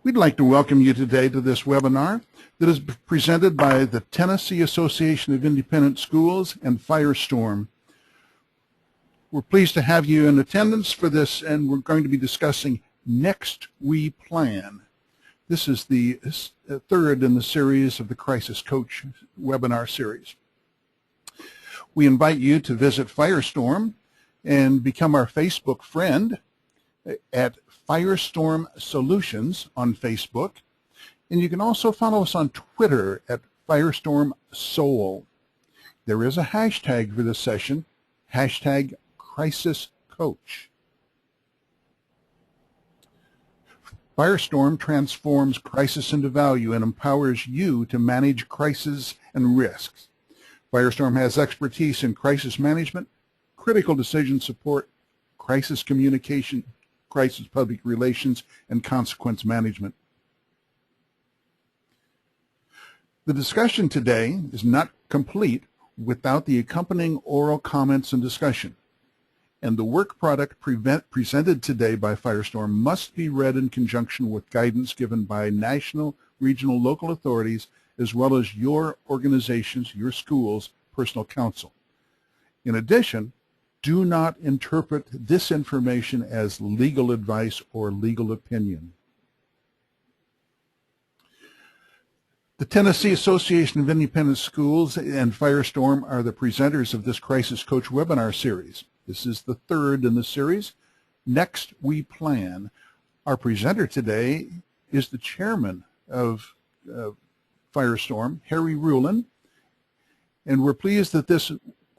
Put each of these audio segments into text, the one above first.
We'd like to welcome you today to this webinar that is presented by the Tennessee Association of Independent Schools and Firestorm. We're pleased to have you in attendance for this, and we're going to be discussing Next We Plan. This is the third in the series of the Crisis Coach webinar series. We invite you to visit Firestorm and become our Facebook friend at Firestorm Solutions on Facebook. And you can also follow us on Twitter at Firestorm Soul. There is a hashtag for this session, hashtag Crisis Coach. Firestorm transforms crisis into value and empowers you to manage crises and risks. Firestorm has expertise in crisis management, critical decision support, crisis communication, crisis public relations, and consequence management. The discussion today is not complete without the accompanying oral comments and discussion. And the work product presented today by Firestorm must be read in conjunction with guidance given by national, regional, local authorities, as well as your organizations, your schools' personal counsel. In addition, do not interpret this information as legal advice or legal opinion. The Tennessee Association of Independent Schools and Firestorm are the presenters of this Crisis Coach webinar series. This is the third in the series, Next We Plan. Our presenter today is the chairman of Firestorm, Harry Rulin, and we're pleased that this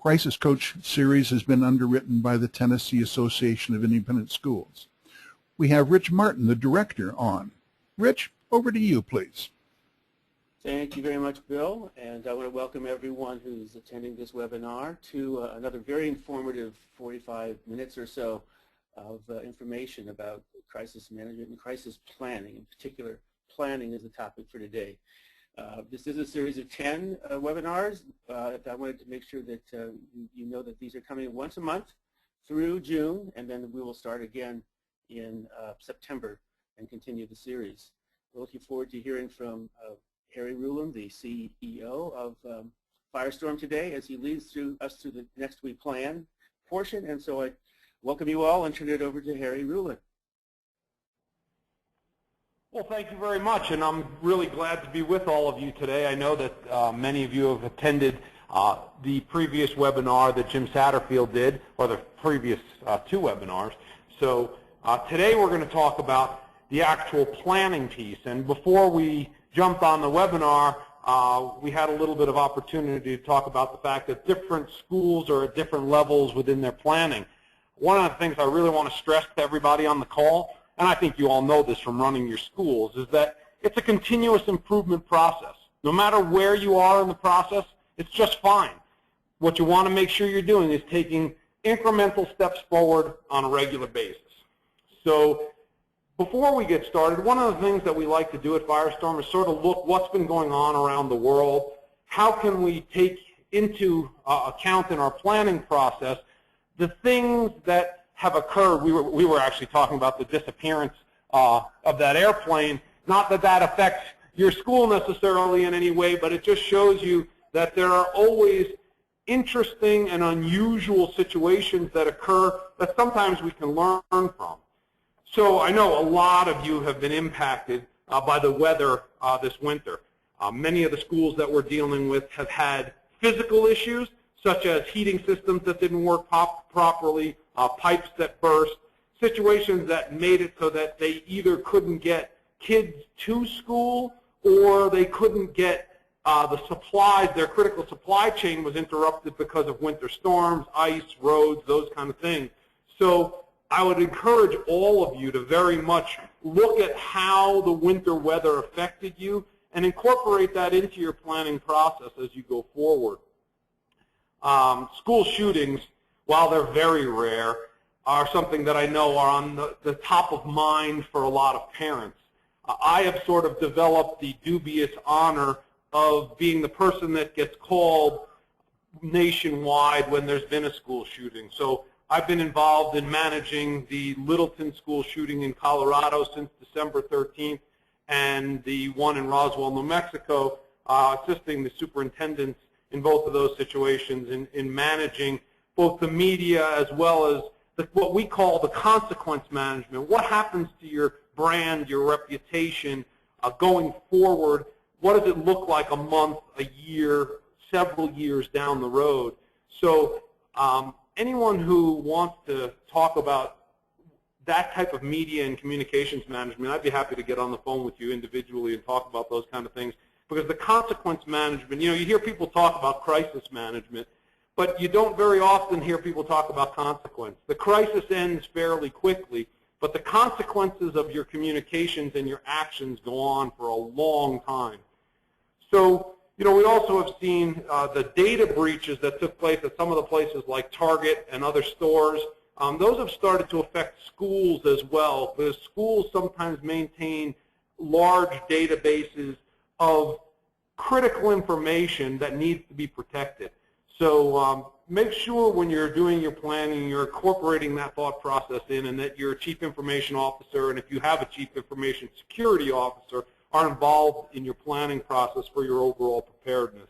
Crisis Coach series has been underwritten by the Tennessee Association of Independent Schools. We have Rich Martin, the director, on. Rich, over to you, please. Thank you very much, Bill, and I want to welcome everyone who's attending this webinar to another very informative 45 minutes or so of information about crisis management and crisis planning. In particular, planning is the topic for today. This is a series of 10 webinars. I wanted to make sure that you know that these are coming once a month through June, and then we will start again in September and continue the series. We're looking forward to hearing from Harry Rulin, the CEO of Firestorm today, as he leads us through the Next We Plan portion. And so I welcome you all and turn it over to Harry Rulin. Well, thank you very much, and I'm really glad to be with all of you today. I know that many of you have attended the previous webinar that Jim Satterfield did, or the previous two webinars. So today we're going to talk about the actual planning piece. And before we jumped on the webinar, we had a little bit of opportunity to talk about the fact that different schools are at different levels within their planning. One of the things I really want to stress to everybody on the call, and I think you all know this from running your schools, is that it's a continuous improvement process. No matter where you are in the process, it's just fine. What you want to make sure you're doing is taking incremental steps forward on a regular basis. So before we get started, one of the things that we like to do at Firestorm is sort of look what's been going on around the world. How can we take into account in our planning process the things that have occurred. We were actually talking about the disappearance of that airplane. Not that that affects your school necessarily in any way, but it just shows you that there are always interesting and unusual situations that occur that sometimes we can learn from. So I know a lot of you have been impacted by the weather this winter. Many of the schools that we're dealing with have had physical issues, such as heating systems that didn't work properly, pipes that burst, situations that made it so that they either couldn't get kids to school or they couldn't get the supplies. Their critical supply chain was interrupted because of winter storms, ice, roads, those kind of things. So I would encourage all of you to very much look at how the winter weather affected you and incorporate that into your planning process as you go forward. School shootings, while they're very rare, are something that I know are on the top of mind for a lot of parents. I have sort of developed the dubious honor of being the person that gets called nationwide when there's been a school shooting. So I've been involved in managing the Littleton school shooting in Colorado since December 13th, and the one in Roswell, New Mexico, assisting the superintendents in both of those situations in managing both the media as well as what we call the consequence management. What happens to your brand, your reputation going forward? What does it look like a month, a year, several years down the road? So anyone who wants to talk about that type of media and communications management, I'd be happy to get on the phone with you individually and talk about those kind of things. Because the consequence management, you know, you hear people talk about crisis management, but you don't very often hear people talk about consequence. The crisis ends fairly quickly, but the consequences of your communications and your actions go on for a long time. So, you know, we also have seen the data breaches that took place at some of the places like Target and other stores. Those have started to affect schools as well, because schools sometimes maintain large databases of critical information that needs to be protected. So make sure when you're doing your planning, you're incorporating that thought process in, and that your chief information officer, and if you have a chief information security officer, are involved in your planning process for your overall preparedness.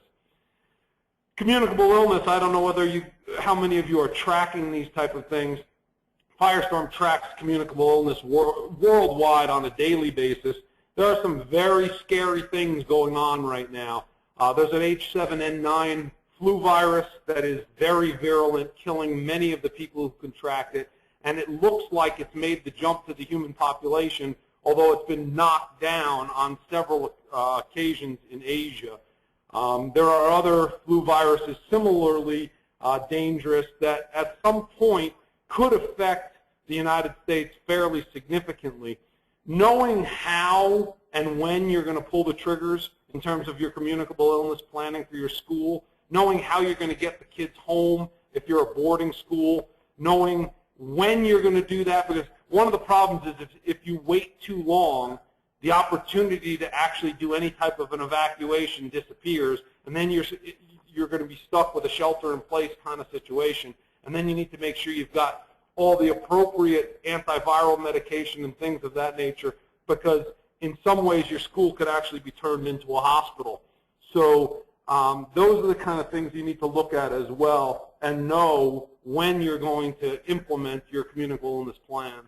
Communicable illness, I don't know how many of you are tracking these type of things. Firestorm tracks communicable illness worldwide on a daily basis. There are some very scary things going on right now. There's an H7N9 flu virus that is very virulent, killing many of the people who contract it, and it looks like it's made the jump to the human population, although it's been knocked down on several occasions in Asia. There are other flu viruses similarly dangerous that at some point could affect the United States fairly significantly. Knowing how and when you're going to pull the triggers in terms of your communicable illness planning for your school, knowing how you're going to get the kids home if you're a boarding school, knowing when you're going to do that, because one of the problems is if you wait too long, the opportunity to actually do any type of an evacuation disappears, and then you're going to be stuck with a shelter-in-place kind of situation, and then you need to make sure you've got all the appropriate antiviral medication and things of that nature, because in some ways your school could actually be turned into a hospital. So those are the kind of things you need to look at as well and know when you're going to implement your communicable illness plan.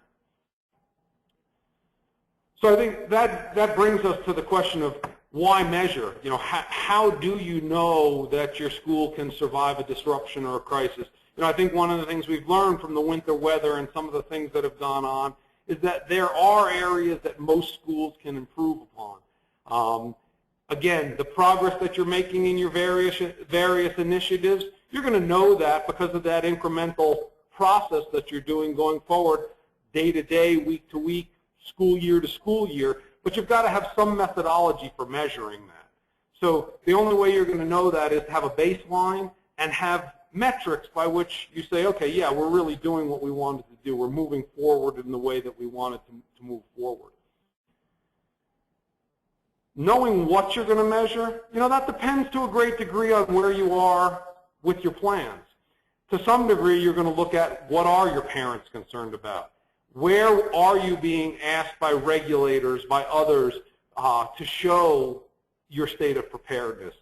So I think that brings us to the question of why measure? You know, how do you know that your school can survive a disruption or a crisis? You know, I think one of the things we've learned from the winter weather and some of the things that have gone on is that there are areas that most schools can improve upon. Again, the progress that you're making in your various initiatives, you're going to know that because of that incremental process that you're doing going forward, day to day, week to week, school year to school year, but you've got to have some methodology for measuring that. So the only way you're going to know that is to have a baseline and have metrics by which you say, okay, yeah, we're really doing what we wanted to do. We're moving forward in the way that we wanted to move forward. Knowing what you're going to measure, you know, that depends to a great degree on where you are with your plans. To some degree, you're going to look at what are your parents concerned about. Where are you being asked by regulators, by others, to show your state of preparedness?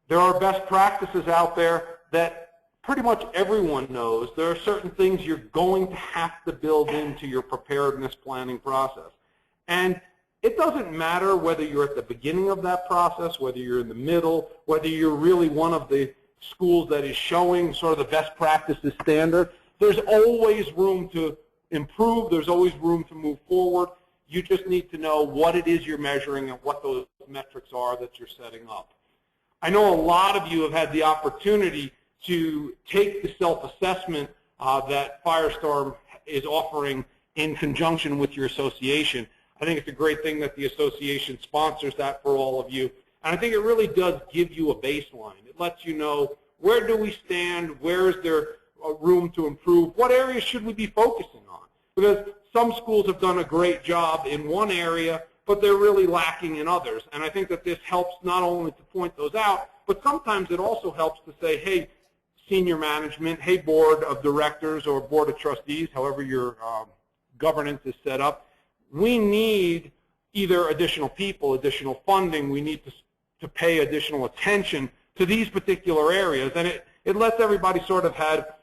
There are best practices out there that pretty much everyone knows. There are certain things you're going to have to build into your preparedness planning process. And it doesn't matter whether you're at the beginning of that process, whether you're in the middle, whether you're really one of the schools that is showing sort of the best practices standard. There's always room to improve. There's always room to move forward. You just need to know what it is you're measuring and what those metrics are that you're setting up. I know a lot of you have had the opportunity to take the self-assessment that Firestorm is offering in conjunction with your association. I think it's a great thing that the association sponsors that for all of you. And I think it really does give you a baseline. It lets you know, where do we stand, where is there room to improve, what areas should we be focusing on? Because some schools have done a great job in one area, but they're really lacking in others. And I think that this helps not only to point those out, but sometimes it also helps to say, hey, senior management, hey, board of directors or board of trustees, however your governance is set up, we need either additional people, additional funding, we need to pay additional attention to these particular areas, and it lets everybody sort of have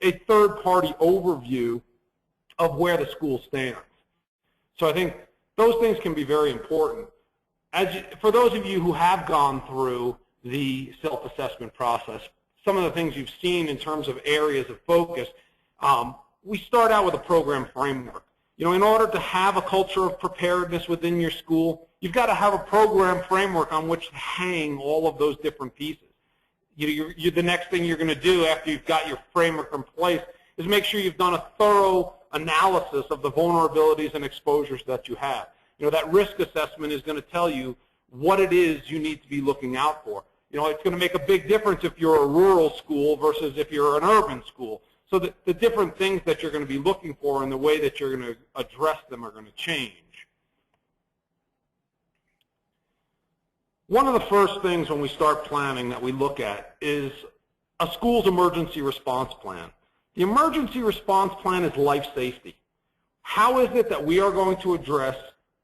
a third-party overview of where the school stands. So I think those things can be very important. For those of you who have gone through the self-assessment process, some of the things you've seen in terms of areas of focus, we start out with a program framework. You know, in order to have a culture of preparedness within your school, you've got to have a program framework on which to hang all of those different pieces. The next thing you're going to do after you've got your framework in place is make sure you've done a thorough analysis of the vulnerabilities and exposures that you have. You know, that risk assessment is going to tell you what it is you need to be looking out for. You know, it's going to make a big difference if you're a rural school versus if you're an urban school. So the different things that you're going to be looking for and the way that you're going to address them are going to change. One of the first things when we start planning that we look at is a school's emergency response plan. The emergency response plan is life safety. How is it that we are going to address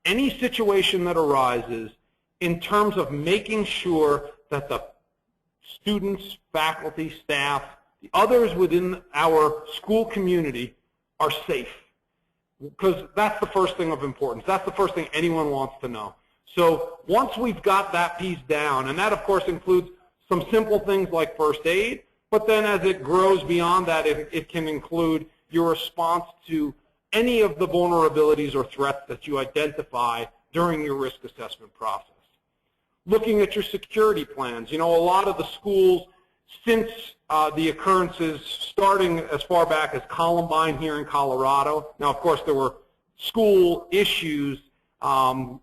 any situation that arises in terms of making sure that the students, faculty, staff, the others within our school community are safe? Because that's the first thing of importance. That's the first thing anyone wants to know. So once we've got that piece down, and that of course includes some simple things like first aid, but then as it grows beyond that, it can include your response to any of the vulnerabilities or threats that you identify during your risk assessment process. Looking at your security plans. You know, a lot of the schools, since the occurrences starting as far back as Columbine here in Colorado, now of course there were school issues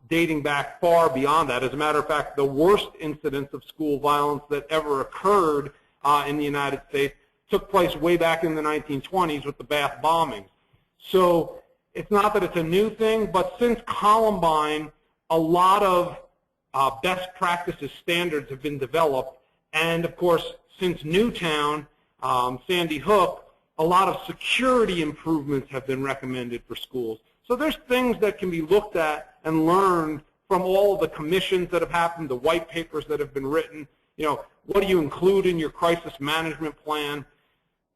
dating back far beyond that. As a matter of fact, the worst incidents of school violence that ever occurred in the United States took place way back in the 1920s with the Bath bombings. So it's not that it's a new thing, but since Columbine, a lot of best practices standards have been developed, and of course since Newtown, Sandy Hook, a lot of security improvements have been recommended for schools. So there's things that can be looked at and learned from all of the commissions that have happened, the white papers that have been written. You know, what do you include in your crisis management plan?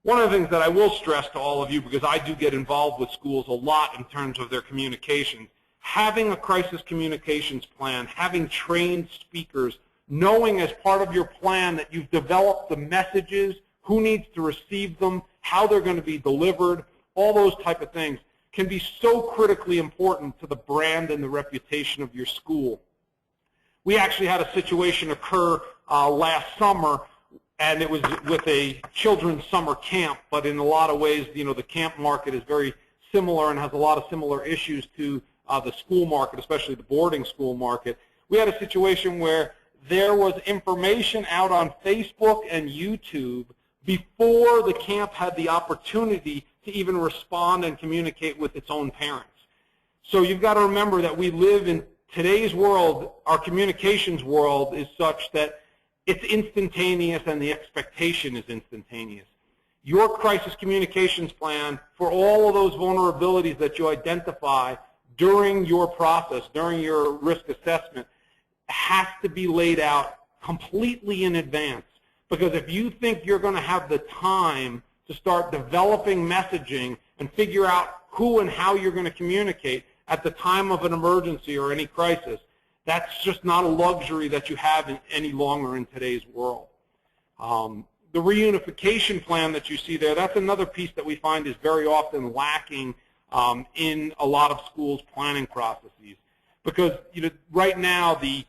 One of the things that I will stress to all of you, because I do get involved with schools a lot in terms of their communications, having a crisis communications plan, having trained speakers, knowing as part of your plan that you've developed the messages, who needs to receive them, how they're going to be delivered, all those type of things can be so critically important to the brand and the reputation of your school. We actually had a situation occur last summer, and it was with a children's summer camp, but in a lot of ways, you know, the camp market is very similar and has a lot of similar issues to the school market, especially the boarding school market. We had a situation where there was information out on Facebook and YouTube before the camp had the opportunity to even respond and communicate with its own parents. So you've got to remember that we live in today's world. Our communications world is such that it's instantaneous and the expectation is instantaneous. Your crisis communications plan for all of those vulnerabilities that you identify during your process, during your risk assessment, has to be laid out completely in advance. Because if you think you're going to have the time to start developing messaging and figure out who and how you're going to communicate at the time of an emergency or any crisis, that's just not a luxury that you have any longer in today's world. The reunification plan that you see there, that's another piece that we find is very often lacking in a lot of schools' planning processes. Because right now, the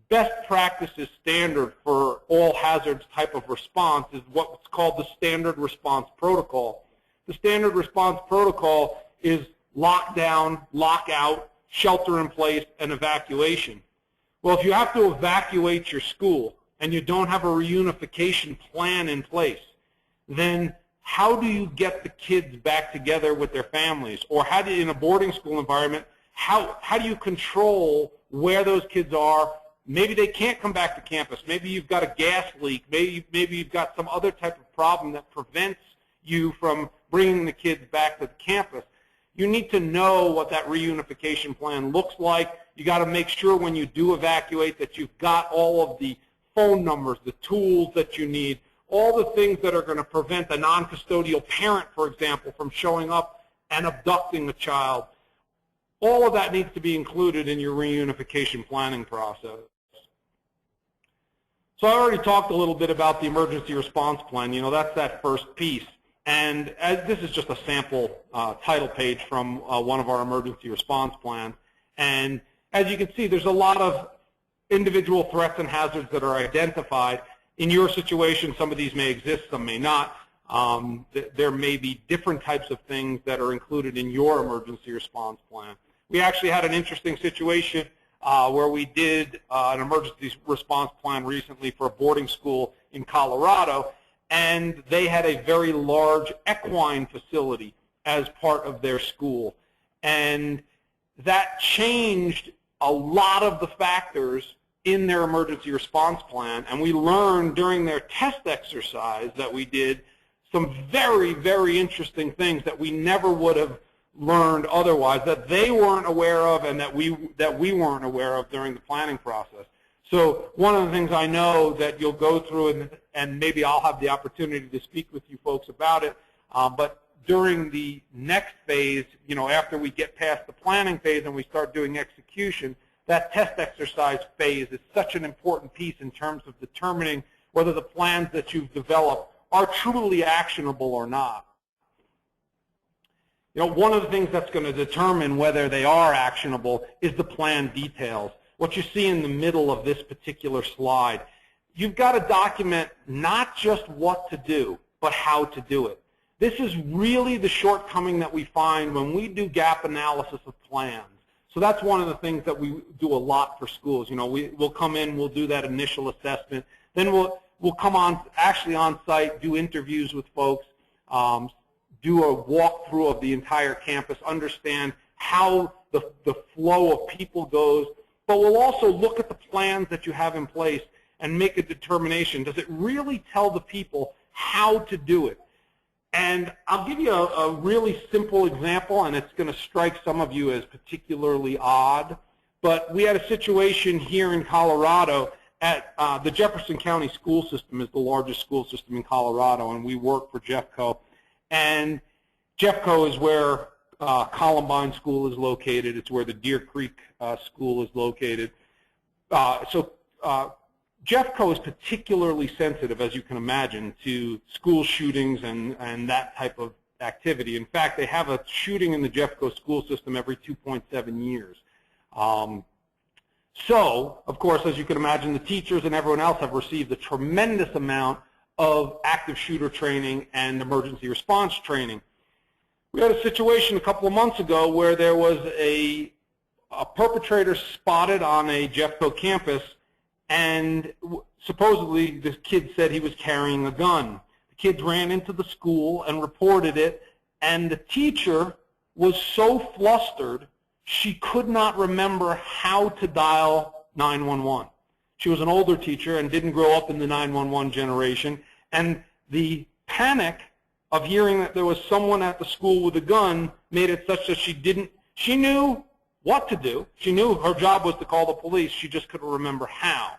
best practices standard for all hazards type of response is what's called the standard response protocol. The standard response protocol is lockdown, lockout, shelter in place, and evacuation. Well, if you have to evacuate your school and you don't have a reunification plan in place, then how do you get the kids back together with their families? Or how do you, in a boarding school environment, how do you control where those kids are? Maybe they can't come back to campus. Maybe you've got a gas leak. Maybe you've got some other type of problem that prevents you from bringing the kids back to the campus. You need to know what that reunification plan looks like. You got to make sure when you do evacuate that you've got all of the phone numbers, the tools that you need, all the things that are going to prevent a non-custodial parent, for example, from showing up and abducting a child. All of that needs to be included in your reunification planning process. So I already talked a little bit about the emergency response plan. You know, that's that first piece. And this is just a sample title page from one of our emergency response plans. And as you can see, there's a lot of individual threats and hazards that are identified. In your situation, some of these may exist, some may not. There may be different types of things that are included in your emergency response plan. We actually had an interesting situation where we did an emergency response plan recently for a boarding school in Colorado, and they had a very large equine facility as part of their school. And that changed a lot of the factors in their emergency response plan, and we learned during their test exercise that we did some very, very interesting things that we never would have learned otherwise, that they weren't aware of and that we weren't aware of during the planning process. So one of the things I know that you'll go through, and maybe I'll have the opportunity to speak with you folks about it, but during the next phase, you know, after we get past the planning phase and we start doing execution, that test exercise phase is such an important piece in terms of determining whether the plans that you've developed are truly actionable or not. You know, one of the things that's going to determine whether they are actionable is the plan details. What you see in the middle of this particular slide, you've got to document not just what to do, but how to do it. This is really the shortcoming that we find when we do gap analysis of plans. So that's one of the things that we do a lot for schools. You know, we'll come in, we'll do that initial assessment, then we'll come on, actually on site, do interviews with folks, do a walkthrough of the entire campus, understand how the flow of people goes, but we'll also look at the plans that you have in place and make a determination. Does it really tell the people how to do it? And I'll give you a really simple example, and it's going to strike some of you as particularly odd, but we had a situation here in Colorado at the Jefferson County school system is the largest school system in Colorado, and we work for Jeffco. And Jeffco is where Columbine School is located. It's where the Deer Creek School is located. Jeffco is particularly sensitive, as you can imagine, to school shootings and that type of activity. In fact, they have a shooting in the Jeffco school system every 2.7 years. So, of course, as you can imagine, the teachers and everyone else have received a tremendous amount of active shooter training and emergency response training. We had a situation a couple of months ago where there was a perpetrator spotted on a Jeffco campus, and supposedly this kid said he was carrying a gun. The kids ran into the school and reported it, and the teacher was so flustered she could not remember how to dial 911. She was an older teacher and didn't grow up in the 911 generation, and the panic of hearing that there was someone at the school with a gun made it such that she knew what to do. She knew her job was to call the police. She just couldn't remember how.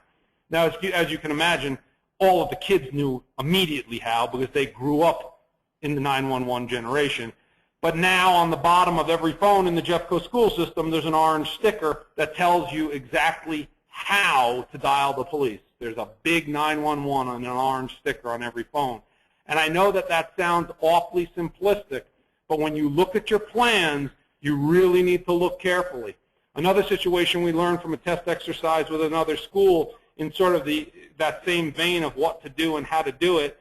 Now, as you can imagine, all of the kids knew immediately how because they grew up in the 911 generation. But now on the bottom of every phone in the Jeffco school system, there's an orange sticker that tells you exactly how to dial the police. There's a big 911 on an orange sticker on every phone. And I know that that sounds awfully simplistic, but when you look at your plans, you really need to look carefully. Another situation we learned from a test exercise with another school in sort of that same vein of what to do and how to do it,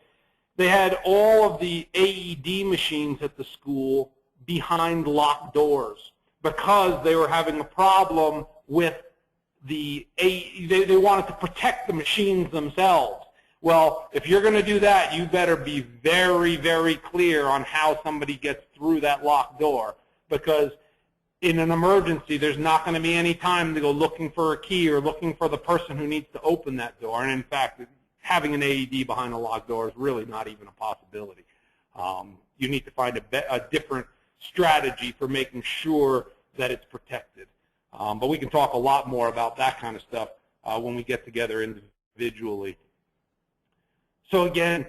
they had all of the AED machines at the school behind locked doors because they were having a problem with they wanted to protect the machines themselves. Well, if you're going to do that, you better be very, very clear on how somebody gets through that locked door, because in an emergency, there's not going to be any time to go looking for a key or looking for the person who needs to open that door. And in fact, having an AED behind a locked door is really not even a possibility. You need to find a different strategy for making sure that it's protected. But we can talk a lot more about that kind of stuff when we get together individually. So again,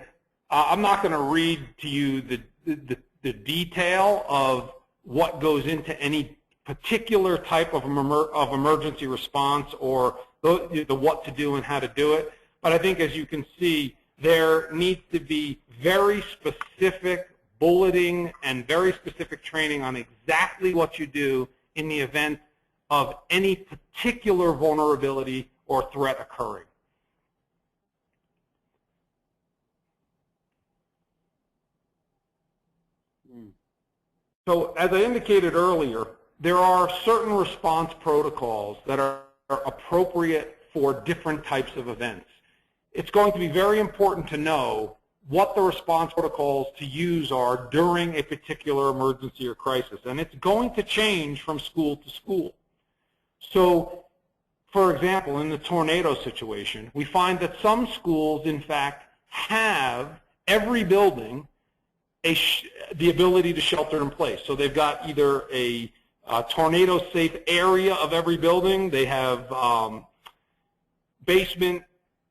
I'm not going to read to you the detail of what goes into any particular type of emergency response or the what to do and how to do it. But I think, as you can see, there needs to be very specific bulleting and very specific training on exactly what you do in the event of any particular vulnerability or threat occurring. So, as I indicated earlier, there are certain response protocols that are appropriate for different types of events. It's going to be very important to know what the response protocols to use are during a particular emergency or crisis, and it's going to change from school to school. So, for example, in the tornado situation, we find that some schools, in fact, have every building the ability to shelter in place. So they've got either a tornado-safe area of every building, they have basement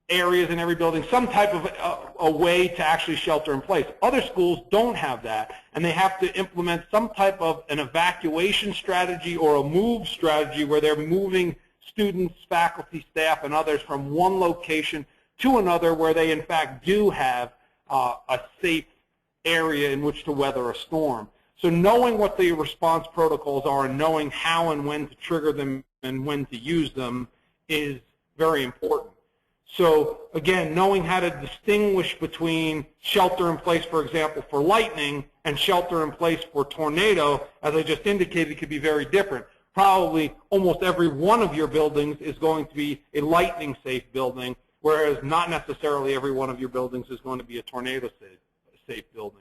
areas in every building, some type of a way to actually shelter in place. Other schools don't have that, and they have to implement some type of an evacuation strategy or a move strategy where they're moving students, faculty, staff, and others from one location to another where they, in fact, do have a safe area in which to weather a storm. So knowing what the response protocols are and knowing how and when to trigger them and when to use them is very important. So again, knowing how to distinguish between shelter in place, for example, for lightning and shelter in place for tornado, as I just indicated, could be very different. Probably almost every one of your buildings is going to be a lightning safe building, whereas not necessarily every one of your buildings is going to be a tornado safe building.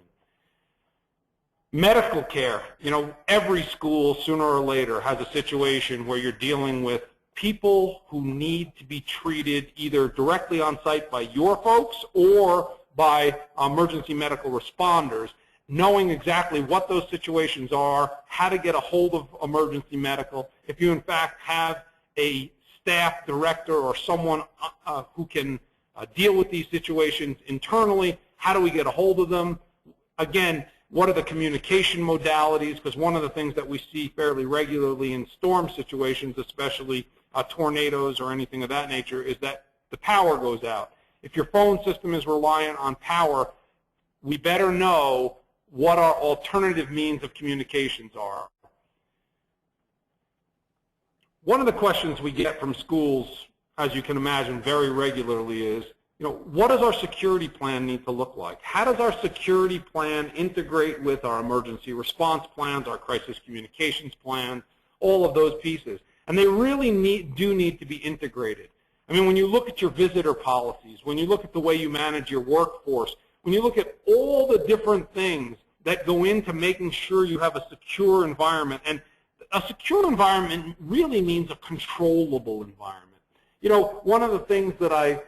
Medical care, every school sooner or later has a situation where you're dealing with people who need to be treated either directly on site by your folks or by emergency medical responders. Knowing exactly what those situations are, how to get a hold of emergency medical, if you in fact have a staff director or someone who can deal with these situations internally, how do we get a hold of them? Again, what are the communication modalities? Because one of the things that we see fairly regularly in storm situations, especially tornadoes or anything of that nature, is that the power goes out. If your phone system is reliant on power, we better know what our alternative means of communications are. One of the questions we get from schools, as you can imagine, very regularly is, what does our security plan need to look like? How does our security plan integrate with our emergency response plans, our crisis communications plans, all of those pieces? And they really do need to be integrated. I mean, when you look at your visitor policies, when you look at the way you manage your workforce, when you look at all the different things that go into making sure you have a secure environment, and a secure environment really means a controllable environment. One of the things that I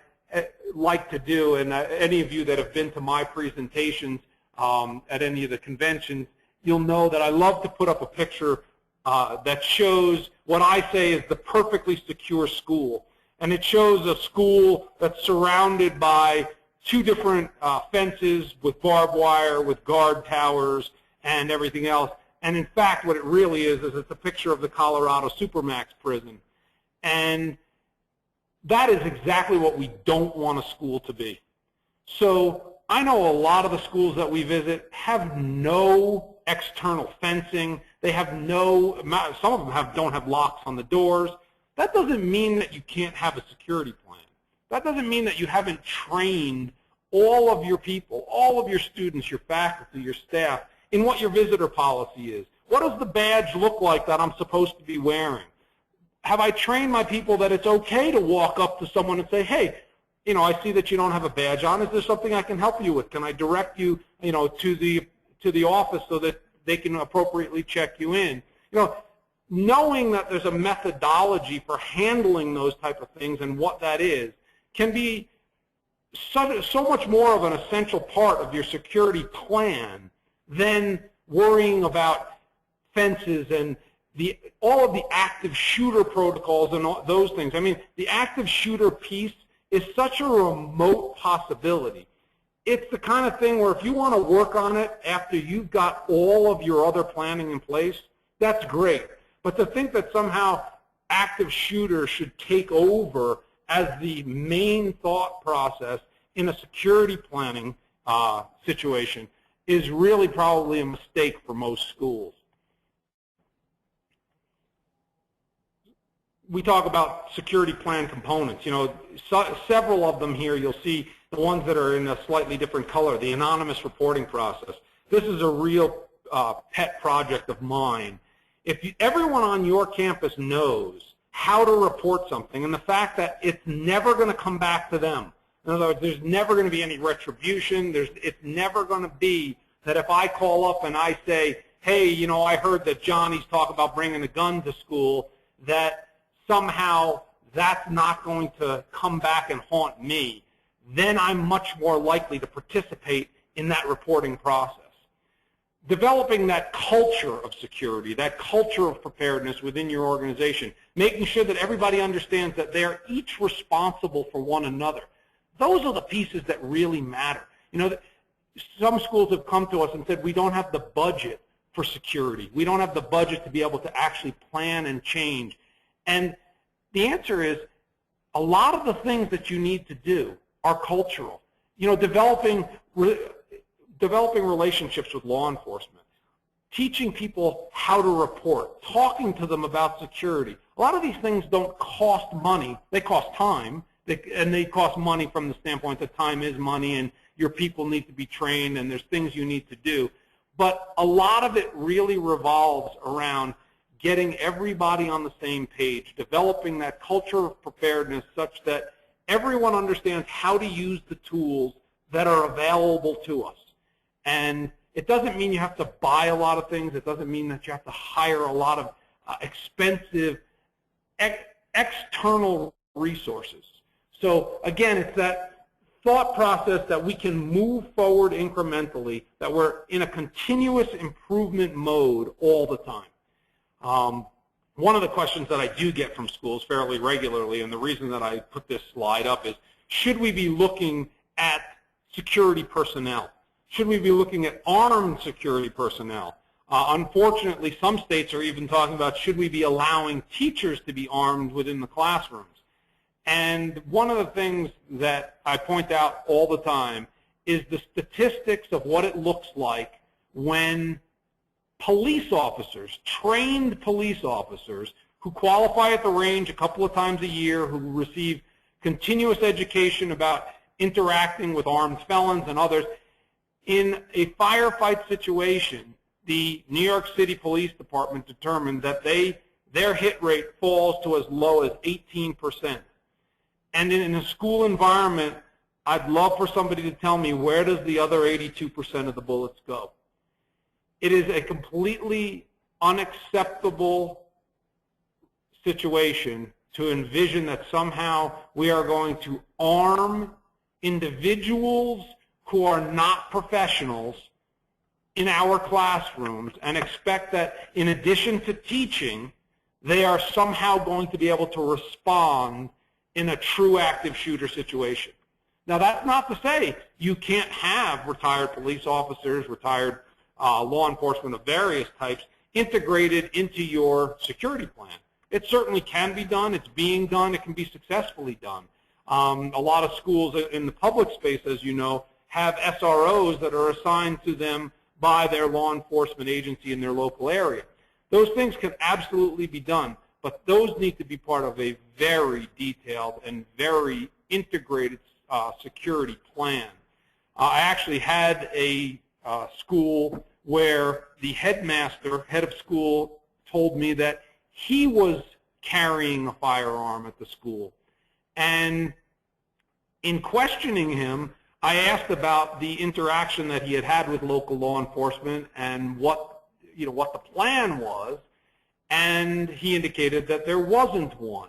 like to do, and any of you that have been to my presentations at any of the conventions, you'll know that I love to put up a picture that shows what I say is the perfectly secure school. And it shows a school that's surrounded by two different fences with barbed wire, with guard towers, and everything else. And in fact, what it really is it's a picture of the Colorado Supermax prison. And that is exactly what we don't want a school to be. So I know a lot of the schools that we visit have no external fencing. They have some of them don't have locks on the doors. That doesn't mean that you can't have a security plan. That doesn't mean that you haven't trained all of your people, all of your students, your faculty, your staff, in what your visitor policy is. What does the badge look like that I'm supposed to be wearing? Have I trained my people that it's okay to walk up to someone and say, hey, I see that you don't have a badge on. Is there something I can help you with? Can I direct you, to the office so that they can appropriately check you in? Knowing that there's a methodology for handling those type of things and what that is can be so much more of an essential part of your security plan than worrying about fences and all of the active shooter protocols and all those things. I mean, the active shooter piece is such a remote possibility. It's the kind of thing where if you want to work on it after you've got all of your other planning in place, that's great. But to think that somehow active shooter should take over as the main thought process in a security planning situation is really probably a mistake for most schools. We talk about security plan components. You know, several of them here, you'll see the ones that are in a slightly different color, the anonymous reporting process. This is a real pet project of mine. If everyone on your campus knows how to report something and the fact that it's never going to come back to them, in other words, there's never going to be any retribution, it's never going to be that if I call up and I say, hey, you know, I heard that Johnny's talk about bringing a gun to school, that somehow that's not going to come back and haunt me, then I'm much more likely to participate in that reporting process. Developing that culture of security, that culture of preparedness within your organization, making sure that everybody understands that they're each responsible for one another. Those are the pieces that really matter. You know, some schools have come to us and said, we don't have the budget for security. We don't have the budget to be able to actually plan and change. And the answer is, a lot of the things that you need to do are cultural. You know, developing relationships with law enforcement, teaching people how to report, talking to them about security. A lot of these things don't cost money. They cost time, and they cost money from the standpoint that time is money, and your people need to be trained, and there's things you need to do. But a lot of it really revolves around getting everybody on the same page, developing that culture of preparedness such that everyone understands how to use the tools that are available to us. And it doesn't mean you have to buy a lot of things. It doesn't mean that you have to hire a lot of expensive external resources. So again, it's that thought process that we can move forward incrementally, that we're in a continuous improvement mode all the time. One of the questions that I do get from schools fairly regularly, and the reason that I put this slide up is, should we be looking at security personnel? Should we be looking at armed security personnel? Unfortunately, some states are even talking about, should we be allowing teachers to be armed within the classrooms? And one of the things that I point out all the time is the statistics of what it looks like when police officers, trained police officers, who qualify at the range a couple of times a year, who receive continuous education about interacting with armed felons and others, in a firefight situation, the New York City Police Department determined that their hit rate falls to as low as 18%. And in a school environment, I'd love for somebody to tell me, where does the other 82% of the bullets go? It is a completely unacceptable situation to envision that somehow we are going to arm individuals who are not professionals in our classrooms and expect that in addition to teaching, they are somehow going to be able to respond in a true active shooter situation. Now, that's not to say you can't have retired police officers, retired law enforcement of various types integrated into your security plan. It certainly can be done. It's being done. It can be successfully done. A lot of schools in the public space, as you know, have SROs that are assigned to them by their law enforcement agency in their local area. Those things can absolutely be done, but those need to be part of a very detailed and very integrated security plan. I actually had a school where the headmaster, head of school, told me that he was carrying a firearm at the school. And in questioning him, I asked about the interaction that he had had with local law enforcement and what the plan was, and he indicated that there wasn't one.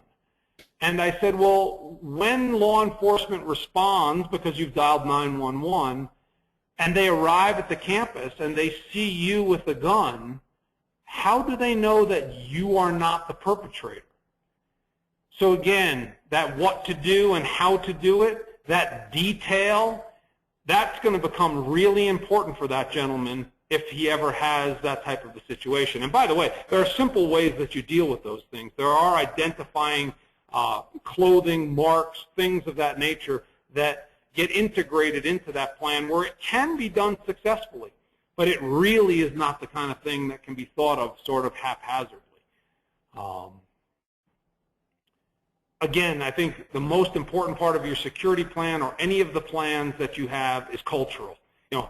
And I said, well, when law enforcement responds, because you've dialed 911, and they arrive at the campus and they see you with a gun, how do they know that you are not the perpetrator? So again, that what to do and how to do it, that detail, that's going to become really important for that gentleman if he ever has that type of a situation. And by the way, there are simple ways that you deal with those things. There are identifying clothing, marks, things of that nature that get integrated into that plan where it can be done successfully, but it really is not the kind of thing that can be thought of sort of haphazardly. Again, I think the most important part of your security plan or any of the plans that you have is cultural. You know,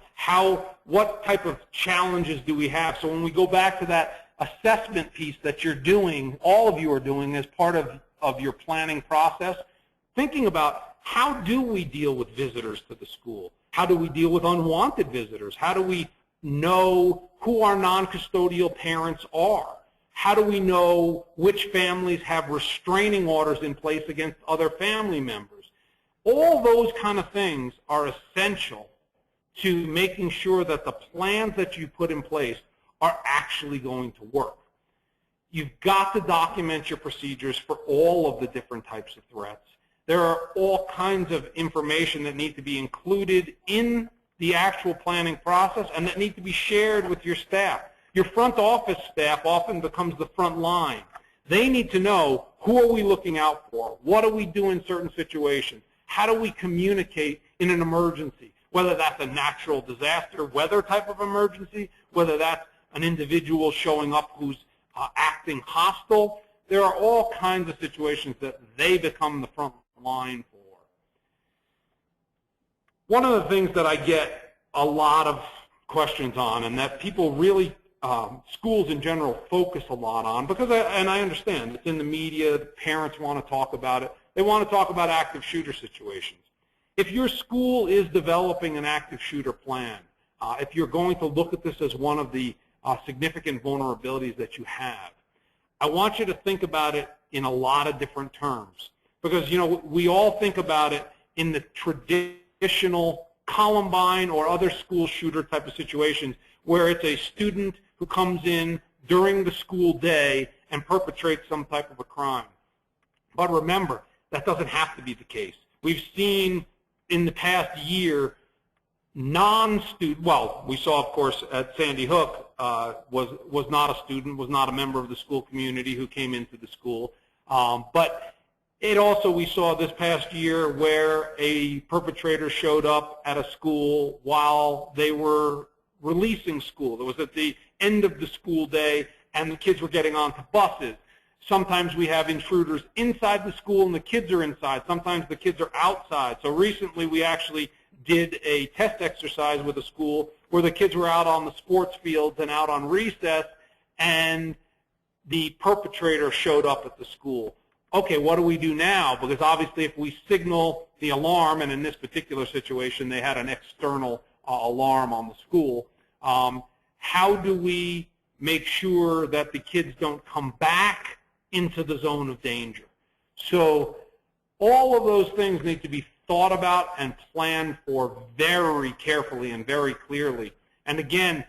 what type of challenges do we have? So when we go back to that assessment piece that you're doing, all of you are doing as part of your planning process, thinking about how do we deal with visitors to the school? How do we deal with unwanted visitors? How do we know who our non-custodial parents are? How do we know which families have restraining orders in place against other family members? All those kind of things are essential to making sure that the plans that you put in place are actually going to work. You've got to document your procedures for all of the different types of threats. There are all kinds of information that need to be included in the actual planning process and that need to be shared with your staff. Your front office staff often becomes the front line. They need to know, who are we looking out for? What do we do in certain situations? How do we communicate in an emergency? Whether that's a natural disaster, weather type of emergency, whether that's an individual showing up who's acting hostile. There are all kinds of situations that they become the front line for. One of the things that I get a lot of questions on, and that people really schools in general focus a lot on, because I understand it's in the media, the parents want to talk about it, they want to talk about active shooter situations. If your school is developing an active shooter plan, if you're going to look at this as one of the significant vulnerabilities that you have, I want you to think about it in a lot of different terms, because we all think about it in the traditional Columbine or other school shooter type of situations where it's a student who comes in during the school day and perpetrates some type of a crime. But remember, that doesn't have to be the case. We've seen in the past year non-student, well, we saw, of course, at Sandy Hook, was not a student, was not a member of the school community who came into the school. But it also, we saw this past year where a perpetrator showed up at a school while they were releasing school. It was at the end of the school day, and the kids were getting onto buses. Sometimes we have intruders inside the school and the kids are inside. Sometimes the kids are outside. So recently we actually did a test exercise with a school where the kids were out on the sports fields and out on recess, and the perpetrator showed up at the school. Okay, what do we do now? Because obviously if we signal the alarm, and in this particular situation they had an external alarm on the school, how do we make sure that the kids don't come back into the zone of danger? So all of those things need to be thought about and planned for very carefully and very clearly. And again,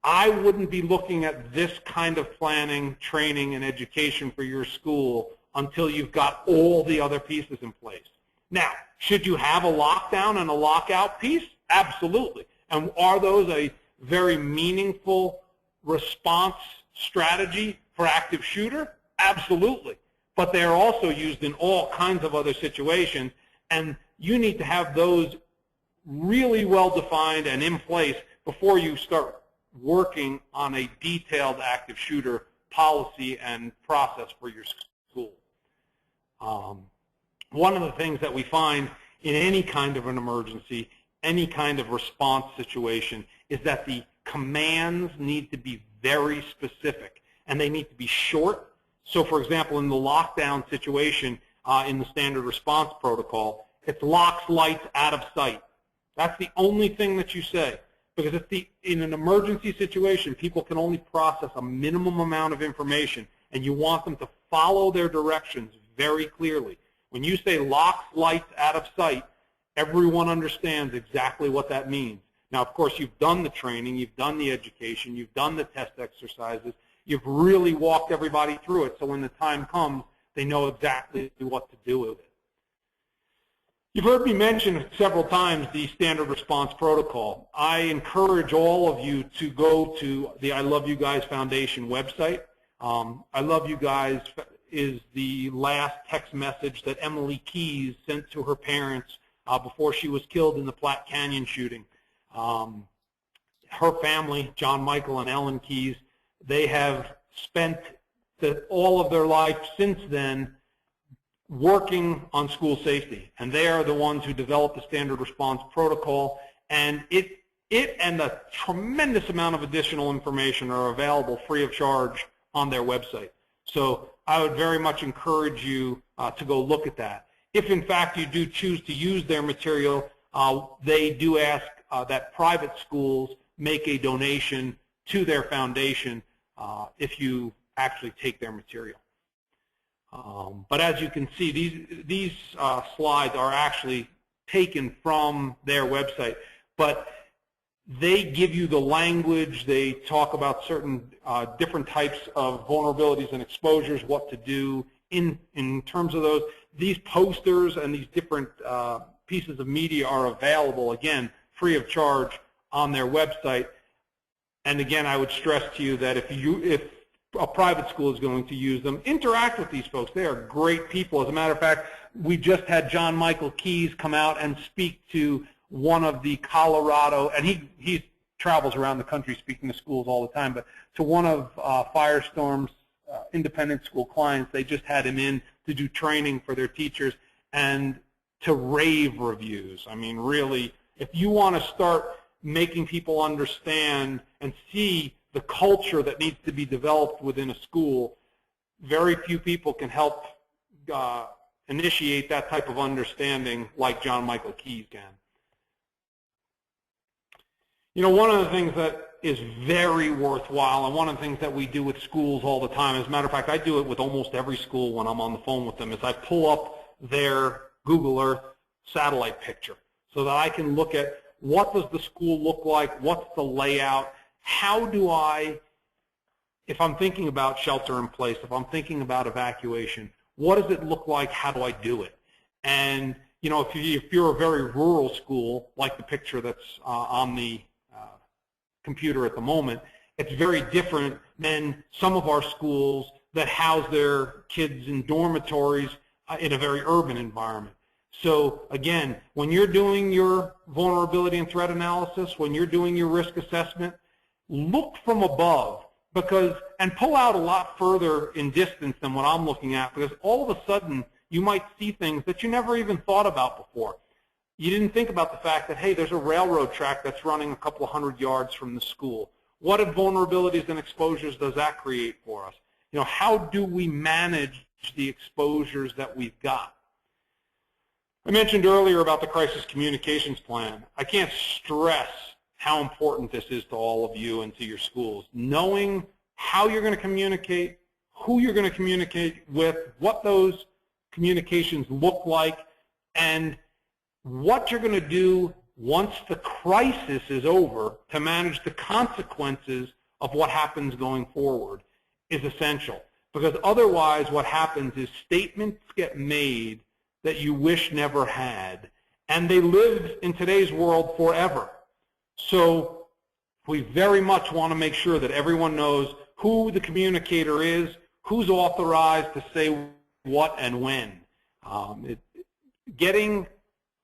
I wouldn't be looking at this kind of planning, training, and education for your school until you've got all the other pieces in place. Now, should you have a lockdown and a lockout piece? Absolutely. And are those a very meaningful response strategy for active shooter? Absolutely. But they are also used in all kinds of other situations, and you need to have those really well defined and in place before you start working on a detailed active shooter policy and process for your school. One of the things that we find in any kind of an emergency, any kind of response situation, is that the commands need to be very specific, and they need to be short. So for example, in the lockdown situation, in the standard response protocol, it's locks, lights, out of sight. That's the only thing that you say, because in an emergency situation, people can only process a minimum amount of information, and you want them to follow their directions very clearly. When you say locks, lights, out of sight, everyone understands exactly what that means. Now, of course, you've done the training, you've done the education, you've done the test exercises, You've really walked everybody through it, so when the time comes, they know exactly what to do with it. You've heard me mention several times the standard response protocol. I encourage all of you to go to the I Love You Guys Foundation website. I Love You Guys is the last text message that Emily Keyes sent to her parents before she was killed in the Platte Canyon shooting. Her family, John Michael and Ellen Keyes, they have spent all of their life since then working on school safety, and they are the ones who developed the standard response protocol, and it and a tremendous amount of additional information are available free of charge on their website. So I would very much encourage you to go look at that. If in fact you do choose to use their material, they do ask that private schools make a donation to their foundation if you actually take their material. But as you can see, these slides are actually taken from their website, but they give you the language. They talk about certain different types of vulnerabilities and exposures, what to do in terms of those. These posters and these different pieces of media are available, again, free of charge on their website. And again, I would stress to you that if a private school is going to use them, interact with these folks. They are great people. As a matter of fact, we just had John Michael Keyes come out and speak to one of the Colorado, and he travels around the country speaking to schools all the time, but to one of Firestorm's independent school clients. They just had him in to do training for their teachers and to rave reviews. I mean, really, if you want to start making people understand and see the culture that needs to be developed within a school, very few people can help initiate that type of understanding like John Michael Keyes can. You know, one of the things that is very worthwhile, and one of the things that we do with schools all the time, as a matter of fact, I do it with almost every school when I'm on the phone with them, is I pull up their Google Earth satellite picture so that I can look at what does the school look like, what's the layout, how do I, if I'm thinking about shelter in place, if I'm thinking about evacuation, what does it look like, how do I do it? And, you know, if you're a very rural school, like the picture that's on the computer at the moment, it's very different than some of our schools that house their kids in dormitories in a very urban environment. So again, when you're doing your vulnerability and threat analysis, when you're doing your risk assessment, look from above, and pull out a lot further in distance than what I'm looking at, because all of a sudden you might see things that you never even thought about before. You didn't think about the fact that, hey, there's a railroad track that's running a couple of 100 yards from the school. What vulnerabilities and exposures does that create for us? You know, how do we manage the exposures that we've got? I mentioned earlier about the crisis communications plan. I can't stress how important this is to all of you and to your schools. Knowing how you're going to communicate, who you're going to communicate with, what those communications look like, and what you're going to do once the crisis is over to manage the consequences of what happens going forward is essential. Because otherwise what happens is statements get made that you wish never had, and they live in today's world forever. So we very much want to make sure that everyone knows who the communicator is, who's authorized to say what and when. Getting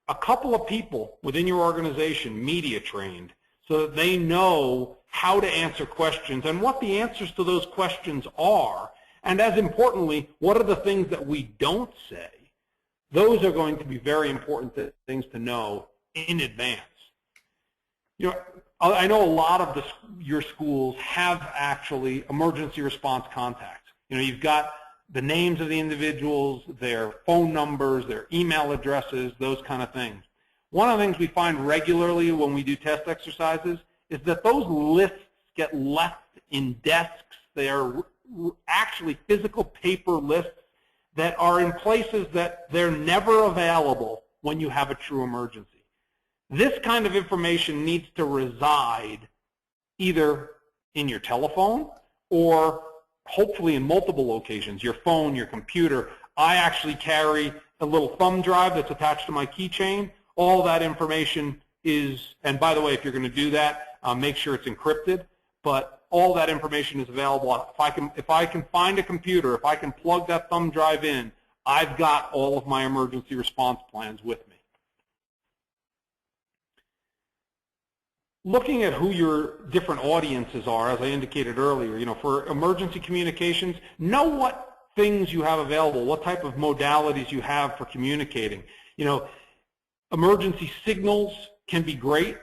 a couple of people within your organization media trained so that they know how to answer questions and what the answers to those questions are, and as importantly, what are the things that we don't say. Those are going to be very important things to know in advance. You know, I know a lot of your schools have actually emergency response contacts. You know, you've got the names of the individuals, their phone numbers, their email addresses, those kind of things. One of the things we find regularly when we do test exercises is that those lists get left in desks. They are actually physical paper lists that are in places that they're never available when you have a true emergency. This kind of information needs to reside either in your telephone or hopefully in multiple locations, your phone, your computer. I actually carry a little thumb drive that's attached to my keychain. All that information is, and by the way, if you're going to do that, make sure it's encrypted, but all that information is available. If I can find a computer, if I can plug that thumb drive in, I've got all of my emergency response plans with me. Looking at who your different audiences are, as I indicated earlier, for emergency communications, know what things you have available, what type of modalities you have for communicating. Emergency signals can be great.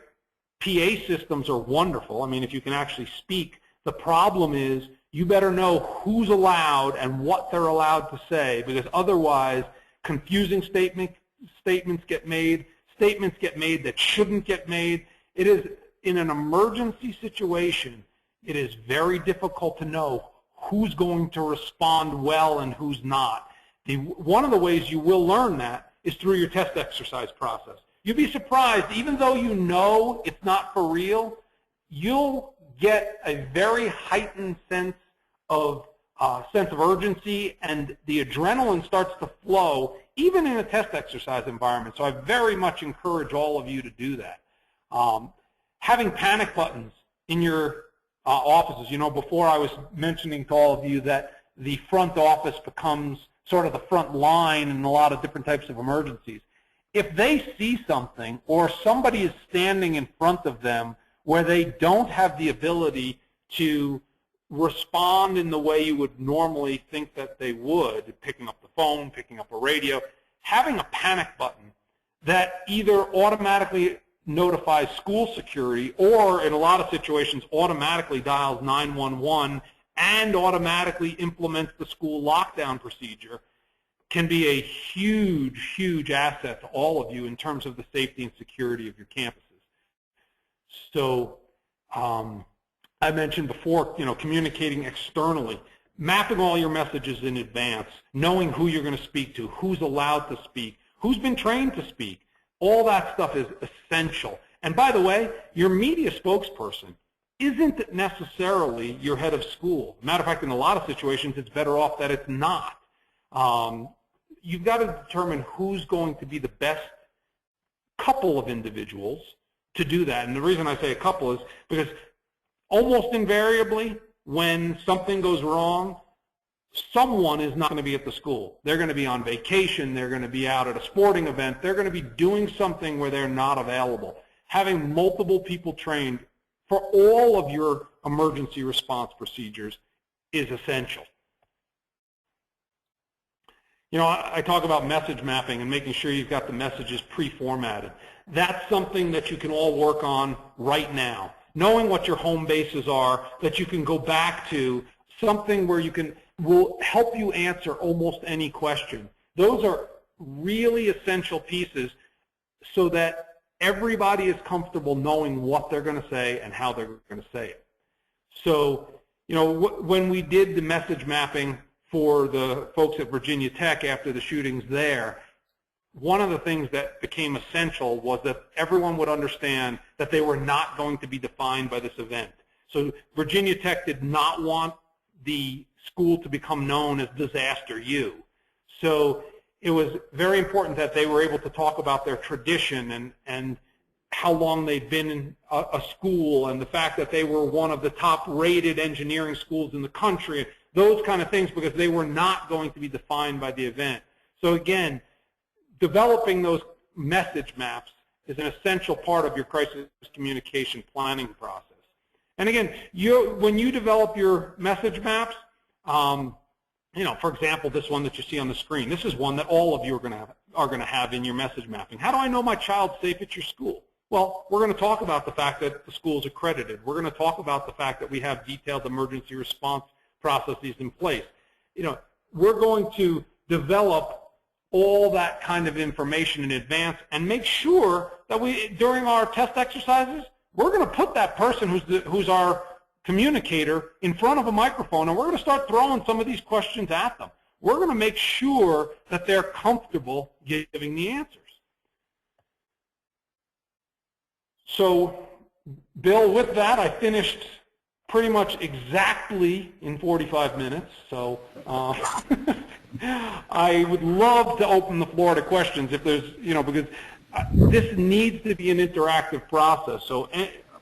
PA systems are wonderful. I mean, if you can actually speak. The problem is you better know who's allowed and what they're allowed to say, because otherwise confusing statements get made, statements get made that shouldn't get made. It is, in an emergency situation, it is very difficult to know who's going to respond well and who's not. One of the ways you will learn that is through your test exercise process. You'll be surprised, even though you know it's not for real, you'll get a very heightened sense of urgency, and the adrenaline starts to flow even in a test exercise environment. So I very much encourage all of you to do that. Having panic buttons in your offices. Before I was mentioning to all of you that the front office becomes sort of the front line in a lot of different types of emergencies. If they see something or somebody is standing in front of them where they don't have the ability to respond in the way you would normally think that they would, picking up the phone, picking up a radio, having a panic button that either automatically notifies school security or, in a lot of situations, automatically dials 911 and automatically implements the school lockdown procedure can be a huge, huge asset to all of you in terms of the safety and security of your campuses. So I mentioned before, communicating externally, mapping all your messages in advance, knowing who you're going to speak to, who's allowed to speak, who's been trained to speak. All that stuff is essential. And by the way, your media spokesperson isn't necessarily your head of school. Matter of fact, in a lot of situations, it's better off that it's not. You've got to determine who's going to be the best couple of individuals to do that. And the reason I say a couple is because almost invariably, when something goes wrong, someone is not going to be at the school. They're going to be on vacation. They're going to be out at a sporting event. They're going to be doing something where they're not available. Having multiple people trained for all of your emergency response procedures is essential. I talk about message mapping and making sure you've got the messages pre-formatted. That's something that you can all work on right now. Knowing what your home bases are, that you can go back to, something where will help you answer almost any question. Those are really essential pieces so that everybody is comfortable knowing what they're going to say and how they're going to say it. So, when we did the message mapping for the folks at Virginia Tech after the shootings there, one of the things that became essential was that everyone would understand that they were not going to be defined by this event. So Virginia Tech did not want the school to become known as Disaster U. So it was very important that they were able to talk about their tradition and how long they'd been in a school, and the fact that they were one of the top-rated engineering schools in the country, those kind of things, because they were not going to be defined by the event. So again, developing those message maps is an essential part of your crisis communication planning process. And again, when you develop your message maps, for example, this one that you see on the screen, this is one that all of you are going to have in your message mapping. How do I know my child's safe at your school? Well, we're going to talk about the fact that the school is accredited. We're going to talk about the fact that we have detailed emergency response processes in place. We're going to develop all that kind of information in advance and make sure that during our test exercises, we're going to put that person who's our communicator in front of a microphone, and we're going to start throwing some of these questions at them. We're going to make sure that they're comfortable giving the answers. So, Bill, with that, I finished pretty much exactly in 45 minutes. So I would love to open the floor to questions if there's, because this needs to be an interactive process. So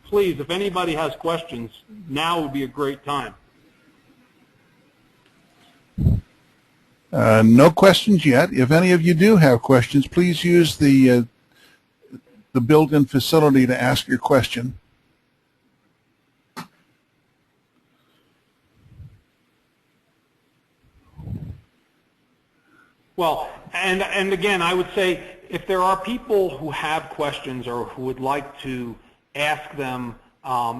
please, if anybody has questions, now would be a great time. No questions yet. If any of you do have questions, please use the built-in facility to ask your question. Well, and again, I would say if there are people who have questions or who would like to ask them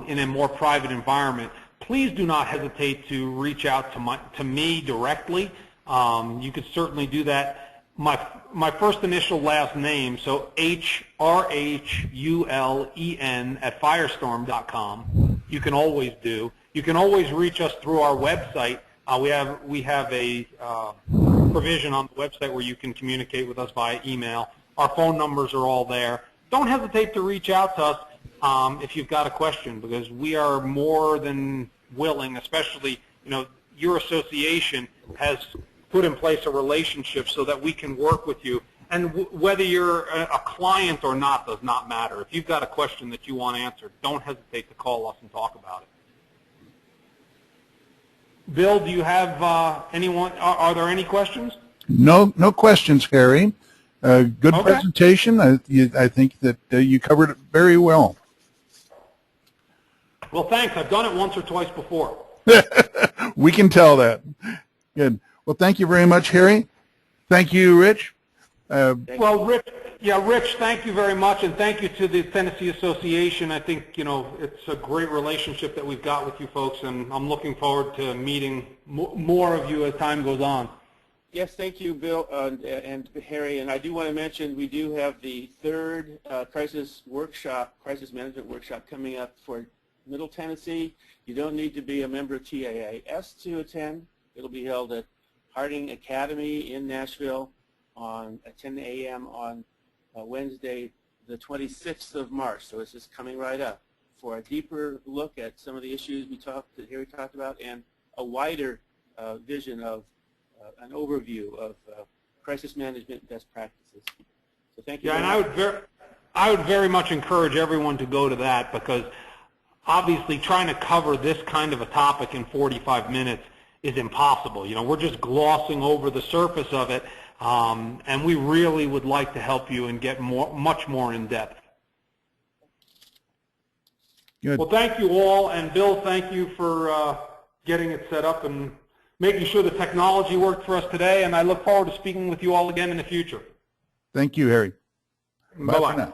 in a more private environment, please do not hesitate to reach out to me directly. You could certainly do that. My first initial last name, so HRHULEN at firestorm.com. You can always do. You can always reach us through our website. We have a provision on the website where you can communicate with us via email. Our phone numbers are all there. Don't hesitate to reach out to us if you've got a question, because we are more than willing, especially, your association has put in place a relationship so that we can work with you. And whether you're a client or not does not matter. If you've got a question that you want answered, don't hesitate to call us and talk about it. Bill, do you have anyone? Are there any questions? No questions, Harry. Good Okay. presentation. I think that you covered it very well. Well, thanks. I've done it once or twice before. We can tell that. Good. Well, thank you very much, Harry. Thank you, Rich. Well, Rich, thank you very much, and thank you to the Tennessee Association. I think, it's a great relationship that we've got with you folks, and I'm looking forward to meeting more of you as time goes on. Yes, thank you, Bill and Harry. And I do want to mention we do have the third crisis management workshop coming up for Middle Tennessee. You don't need to be a member of TAIS to attend. It'll be held at Harding Academy in Nashville at 10 a.m. on Wednesday, the 26th of March. So it's just coming right up for a deeper look at some of the issues that Harry talked about, and a wider vision of an overview of crisis management best practices. So thank you. Yeah, and I would very much encourage everyone to go to that, because obviously trying to cover this kind of a topic in 45 minutes is impossible. We're just glossing over the surface of it, and we really would like to help you and get much more in depth. Good. Well, thank you all, and Bill, thank you for getting it set up and making sure the technology worked for us today, and I look forward to speaking with you all again in the future. Thank you, Harry. Bye Bye-bye. for now.